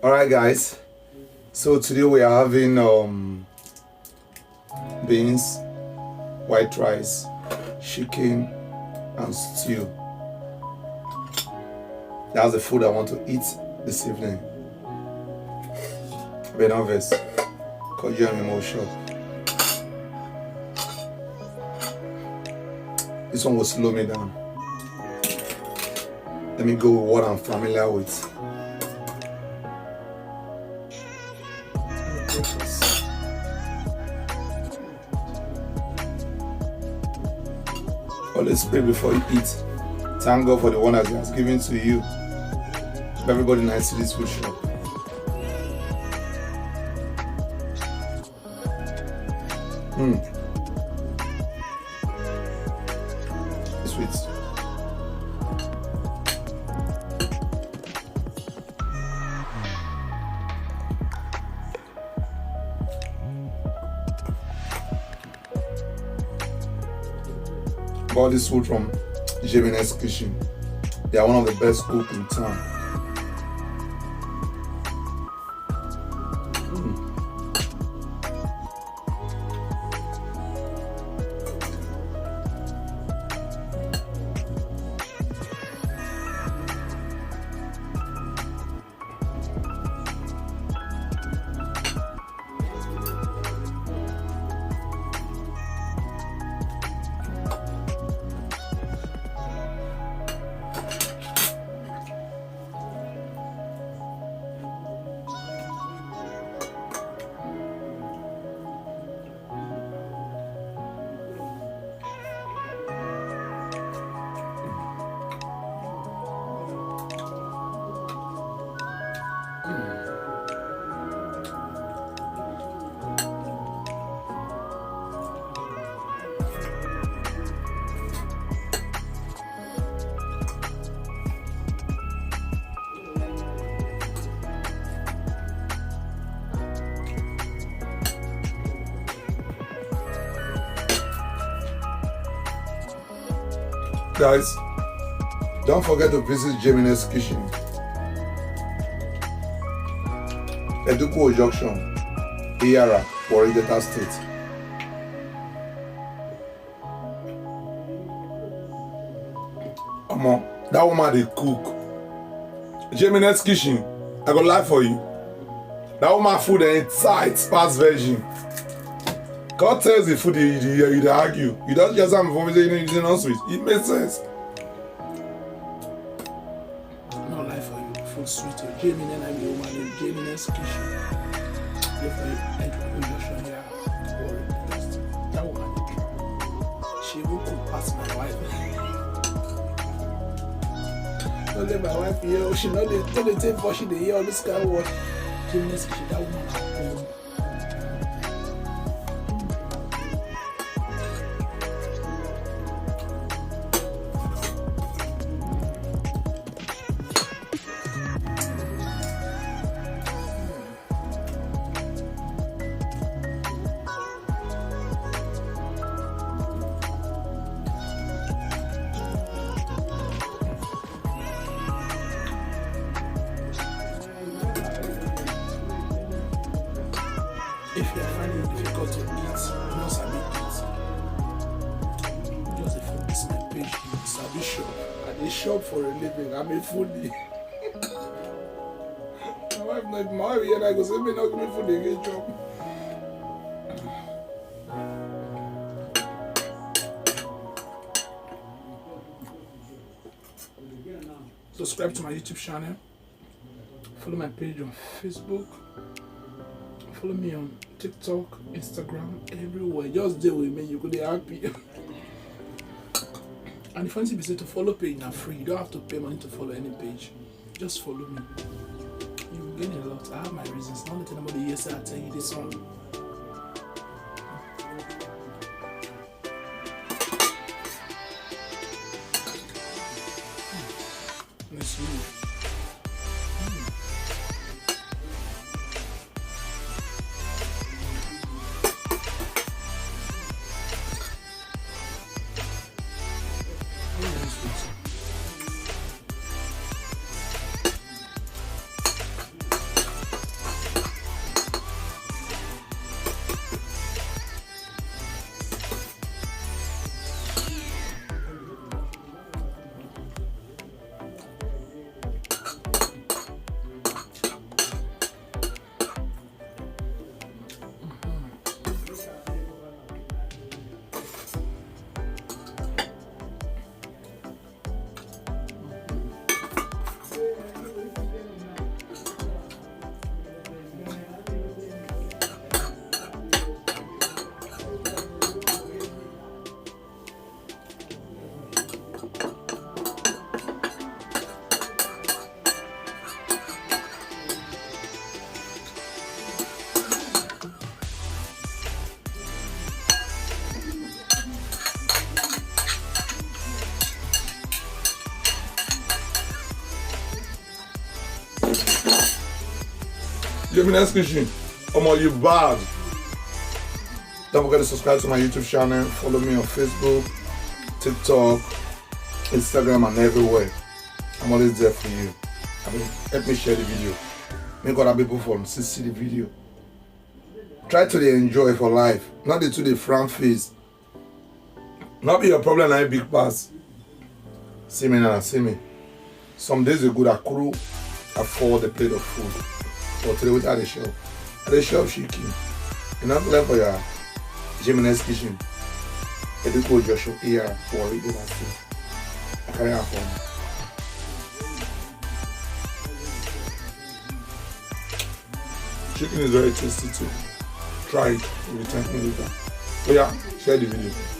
All right, guys. So today we are having beans, white rice, chicken, and stew. That's the food I want to eat this evening. Be nervous, cause you're an emotion. This one will slow me down. Let me go with what I'm familiar with. Always pray before you eat. Thank God for the one that He has given to you. Everybody nice to this food shop. Sweet. Bought this food from Jimenez Kitchen. They are one of the best cooks in town. Guys, don't forget to visit Jimenez Kitchen, Eduko Junction, Iyara, Warri Delta State. That woman dey cook. Jimenez Kitchen, I go lie for you. That woman food inside past virgin. God tells the food you argue. You don't just have for me saying it's not sweet. It makes sense. No lie for you. Food sweet. Jamie and I be woman in Jimenez Kitchen. Therefore, Joshua here. That woman dey try. She will cook past my wife. Don't let my wife hear. She know they take for she dey hear all this kind of work. Jimenez Kitchen. That woman at home. If you are finding it difficult to eat, you must sabi eat. Just a food is my page. Sabi shop. I dey shop for a living. I'm a foodie. My wife here and I go say me not give me food again chop. Subscribe to my YouTube channel. Follow my page on Facebook. Follow me on TikTok, Instagram, everywhere. Just deal with me, you could be happy. And the funny thing is to follow page now free. You don't have to pay money to follow any page. Just follow me. You will gain a lot. I have my reasons. Not letting anybody hear say I tell you this one. Let's move. Jimenez Kitchen. You bad. Don't forget to subscribe to my YouTube channel. Follow me on Facebook, TikTok, Instagram, and everywhere. I'm always there for you. Help me share the video. Make other people from see the video. Try to enjoy for life. Not the 2 frown face. Not be your problem like big pass. See me now, see me. Some days ago I couldn't afford a plate of food. But today without the shop. At the shop chicken. You're not left for your Jimenez Kitchen. If you go Joshua here, worry about it. I carry out for me. Chicken is very tasty too. Try it. You will thank me later. So yeah, share the video.